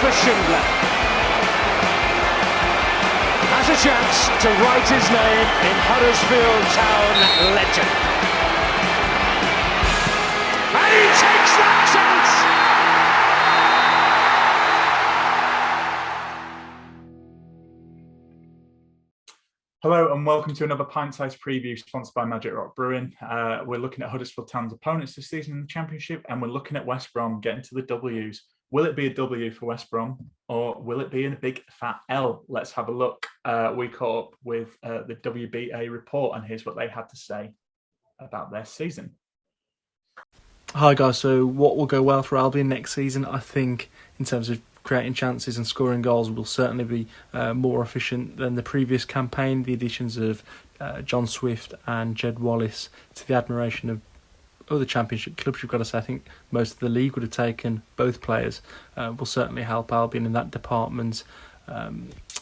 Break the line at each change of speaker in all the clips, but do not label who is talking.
for Schindler. Has a chance to write his name in Huddersfield Town legend. And he takes that chance!
Hello and welcome to another pint-sized preview sponsored by Magic Rock Brewing. We're looking at Huddersfield Town's opponents this season in the Championship, and we're looking at West Brom getting to the W's. Will it be a W for West Brom, or will it be a big fat L? Let's have a look. We caught up with the WBA report, and here's what they had to say about their season.
Hi guys, so what will go well for Albion next season? I think in terms of creating chances and scoring goals will certainly be more efficient than the previous campaign. The additions of John Swift and Jed Wallace, to the admiration of other Championship clubs, you've got to say, I think most of the league would have taken both players, will certainly help Albion in that department.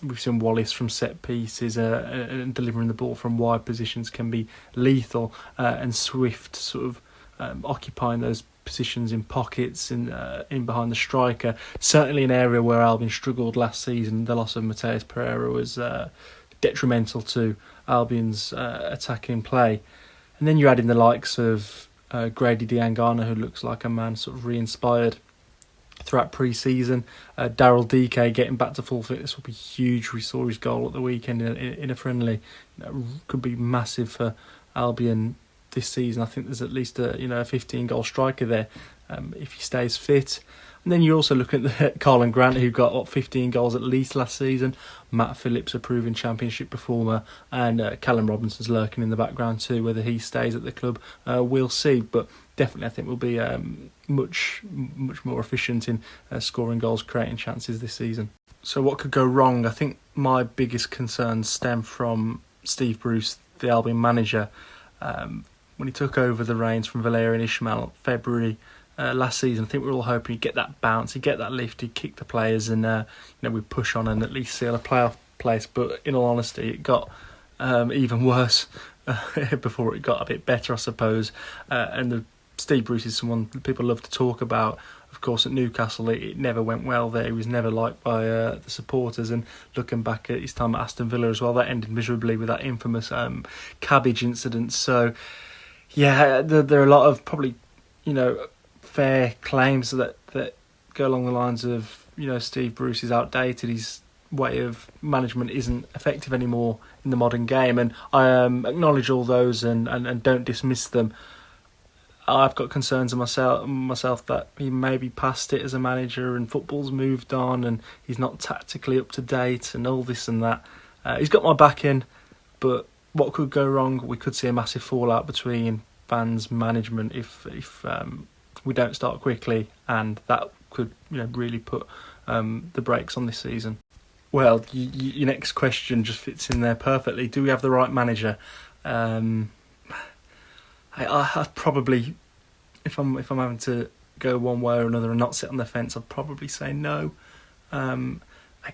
We've seen Wallace from set pieces and delivering the ball from wide positions can be lethal, and Swift sort of occupying those positions in pockets in behind the striker. Certainly an area where Albion struggled last season. The loss of Mateus Pereira was detrimental to Albion's attacking play. And then you add in the likes of Grady Diangana, who looks like a man sort of re-inspired throughout pre-season. Daryl DK getting back to full fitness will be huge. We saw his goal at the weekend in a friendly. Could be massive for Albion this season. I think there's at least a 15-goal striker there if he stays fit. And then you also look at Carlin Grant, who got 15 goals at least last season. Matt Phillips, a proven Championship performer, and Callum Robinson's lurking in the background too. Whether he stays at the club, we'll see. But definitely, I think we'll be much more efficient in scoring goals, creating chances this season. So what could go wrong? I think my biggest concerns stem from Steve Bruce, the Albion manager. When he took over the reins from Valérien Ismaël February last season, I think we were all hoping he'd get that bounce, he'd get that lift, he'd kick the players, and we'd push on and at least seal a playoff place. But in all honesty, it got even worse before it got a bit better, I suppose. And Steve Bruce is someone that people love to talk about. Of course, at Newcastle, it never went well there. He was never liked by the supporters. And looking back at his time at Aston Villa as well, that ended miserably with that infamous cabbage incident. So, yeah, there are a lot of probably, fair claims that go along the lines of, Steve Bruce is outdated. His way of management isn't effective anymore in the modern game. And I acknowledge all those and don't dismiss them. I've got concerns of myself that he may be past it as a manager and football's moved on and he's not tactically up to date and all this and that. He's got my backing, but what could go wrong? We could see a massive fallout between fans, management if we don't start quickly, and that could really put the brakes on this season. Well, your next question just fits in there perfectly. Do we have the right manager? I'd probably, if I'm having to go one way or another and not sit on the fence, I'd probably say no. I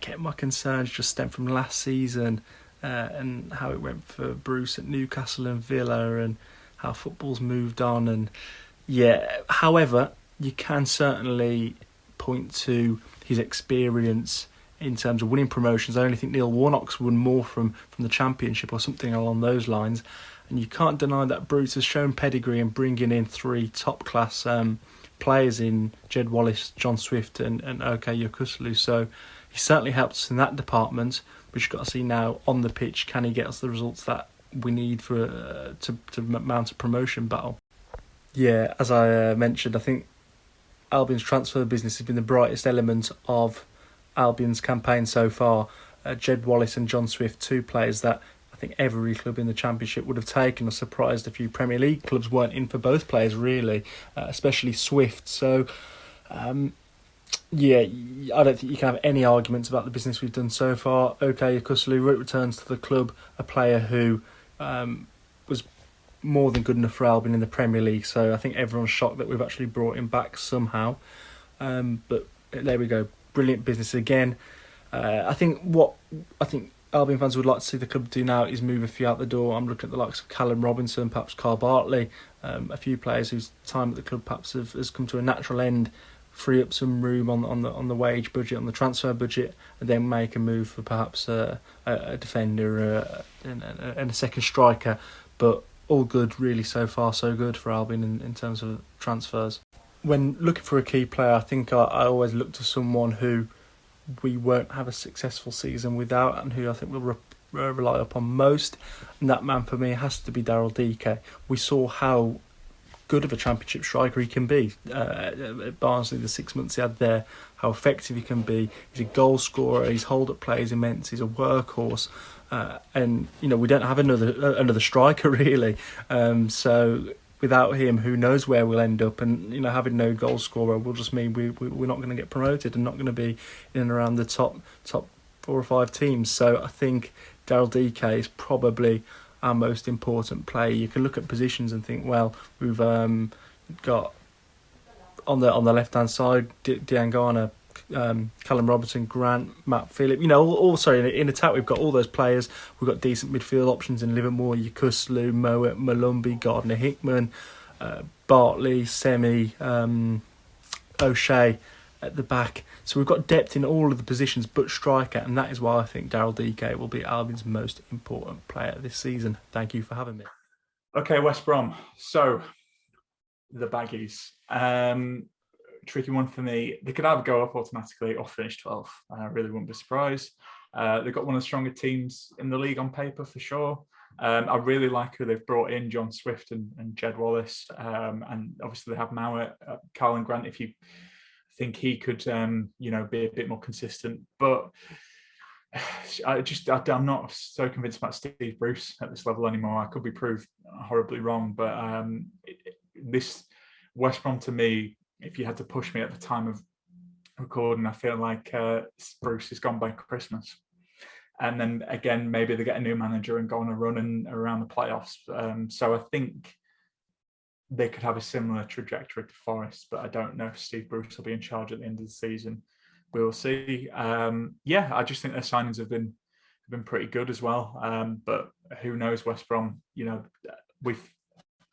get my concerns just stem from last season and how it went for Bruce at Newcastle and Villa and how football's moved on. And yeah, however, you can certainly point to his experience in terms of winning promotions. I only think Neil Warnock's won more from the Championship or something along those lines. And you can't deny that Bruce has shown pedigree in bringing in three top-class players in Jed Wallace, John Swift and OK Yokuslu. So he certainly helped us in that department. But you've got to see now on the pitch, can he get us the results that we need for to mount a promotion battle? Yeah, as I mentioned, I think Albion's transfer business has been the brightest element of Albion's campaign so far. Jed Wallace and John Swift, two players that I think every club in the Championship would have taken. I was surprised a few Premier League clubs weren't in for both players, really, especially Swift. So, yeah, I don't think you can have any arguments about the business we've done so far. OK Yokuslu returns to the club, a player who was more than good enough for Albion in the Premier League. So I think everyone's shocked that we've actually brought him back somehow. But there we go. Brilliant business again. I think Albion fans would like to see the club do now is move a few out the door. I'm looking at the likes of Callum Robinson, perhaps Carl Bartley, a few players whose time at the club perhaps has come to a natural end free up some room on the wage budget, on the transfer budget, and then make a move for perhaps a defender and a second striker. But all good, really, so far so good for Albion in terms of transfers. When looking for a key player, I think I always look to someone who we won't have a successful season without, and who I think will rely upon most. And that man for me has to be Daryl Dike. We saw how good of a championship striker he can be at Barnsley, the 6 months he had there, how effective he can be. He's a goal scorer, his hold-up play is immense, he's a workhorse, and we don't have another striker really, so without him, who knows where we'll end up, and having no goal scorer will just mean we're not going to get promoted and not going to be in and around the top 4 or 5 teams. So I think Daryl Dike is probably our most important player. You can look at positions and think, well, we've got on the left hand side Diangana, Callum Robertson, Grant, Matt Phillip. Also in attack we've got all those players. We've got decent midfield options in Livermore, Yakuslu, Mowat, Malumbi, Gardner Hickman, Bartley, Semi, O'Shea at the back. So we've got depth in all of the positions but striker, and that is why I think Daryl Dike will be Albion's most important player this season. Thank you for having me.
Okay, West Brom. So, the Baggies. Tricky one for me. They could either go up automatically or finish 12th. I really wouldn't be surprised. They've got one of the stronger teams in the league on paper for sure. I really like who they've brought in, John Swift and Jed Wallace. And obviously they have Mowat, Carl and Grant, if you think he could, be a bit more consistent. But I'm not so convinced about Steve Bruce at this level anymore. I could be proved horribly wrong, but this West Brom to me, if you had to push me at the time of recording, I feel like Bruce is gone by Christmas. And then again, maybe they get a new manager and go on a run and around the playoffs. So I think they could have a similar trajectory to Forest, but I don't know if Steve Bruce will be in charge at the end of the season. We will see. I just think their signings have been pretty good as well. But who knows, West Brom?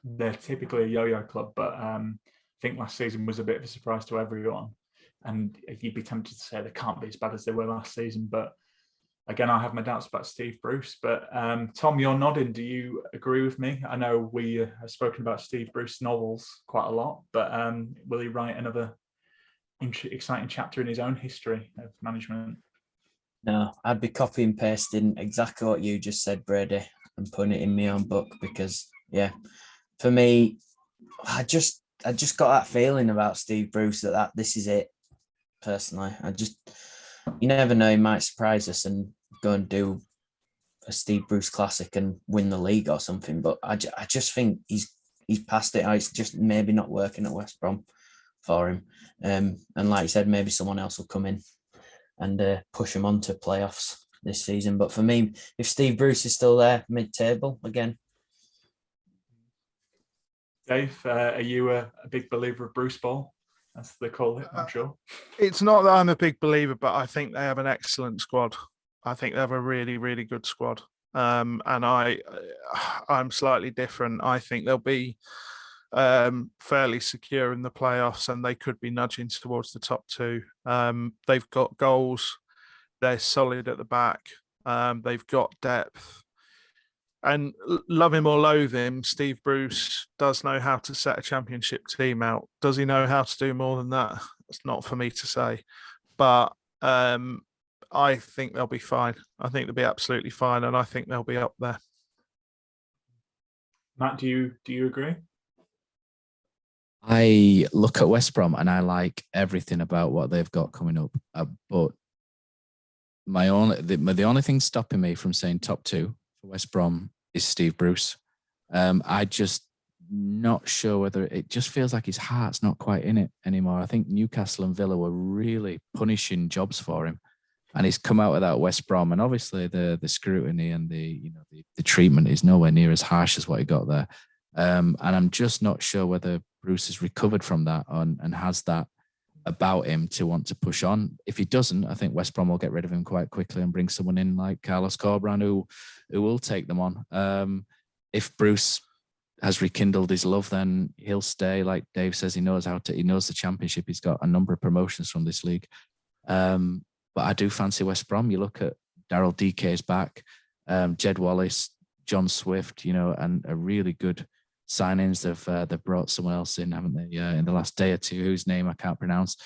They're typically a yo-yo club, but I think last season was a bit of a surprise to everyone. And you'd be tempted to say they can't be as bad as they were last season. But again, I have my doubts about Steve Bruce. But Tom, you're nodding. Do you agree with me? I know we have spoken about Steve Bruce novels quite a lot, but will he write another exciting chapter in his own history of management?
No, I'd be copy and pasting exactly what you just said, Brady, and putting it in my own book because, for me, I just got that feeling about Steve Bruce that this is it. Personally, you never know, he might surprise us and go and do a Steve Bruce classic and win the league or something. But I just think he's past it. It's just maybe not working at West Brom for him. And like you said, maybe someone else will come in and push him on to playoffs this season. But for me, if Steve Bruce is still there, mid-table again.
Dave, are you a big believer of Bruce Ball, as they call it, I'm sure?
It's not that I'm a big believer, but I think they have an excellent squad. I think they have a really, really good squad. And I'm slightly different. I think they'll be fairly secure in the playoffs and they could be nudging towards the top 2. They've got goals. They're solid at the back. They've got depth. And love him or loathe him, Steve Bruce does know how to set a championship team out. Does he know how to do more than that? It's not for me to say. But I think they'll be fine. I think they'll be absolutely fine, and I think they'll be up there.
Matt, do you agree?
I look at West Brom and I like everything about what they've got coming up. But the only thing stopping me from saying top 2 for West Brom is Steve Bruce. I just not sure whether it just feels like his heart's not quite in it anymore. I think Newcastle and Villa were really punishing jobs for him, and he's come out without West Brom. And obviously the scrutiny and the treatment is nowhere near as harsh as what he got there. And I'm just not sure whether Bruce has recovered from that and has that about him to want to push on. If he doesn't, I think West Brom will get rid of him quite quickly and bring someone in like Carlos Corberán who will take them on. If Bruce has rekindled his love, then he'll stay. Like Dave says, he knows the Championship. He's got a number of promotions from this league. But I do fancy West Brom. You look at Daryl DK's back, Jed Wallace, John Swift, and a really good signings. They've brought someone else in, haven't they? In the last day or two, whose name I can't pronounce,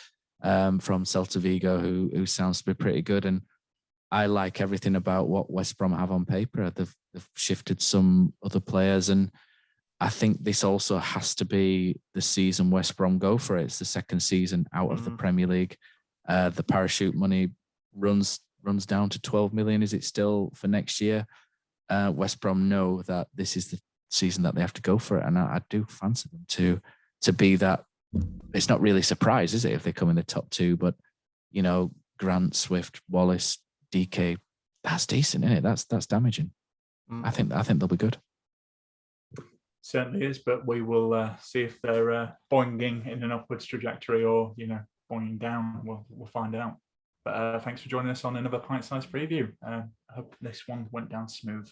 from Celta Vigo, who sounds to be pretty good. And I like everything about what West Brom have on paper. They've shifted some other players, and I think this also has to be the season West Brom go for it. It's the second season out of the Premier League. The parachute money runs down to 12 million. Is it still for next year? West Brom know that this is the season that they have to go for it, and I do fancy them to be that. It's not really a surprise, is it, if they come in the top two? But Grant, Swift, Wallace, DK, that's decent, isn't it? That's damaging. I think they'll be good.
Certainly is, but we will see if they're boinging in an upwards trajectory or boinging down. We'll find out. But thanks for joining us on another pint-sized preview. I hope this one went down smooth.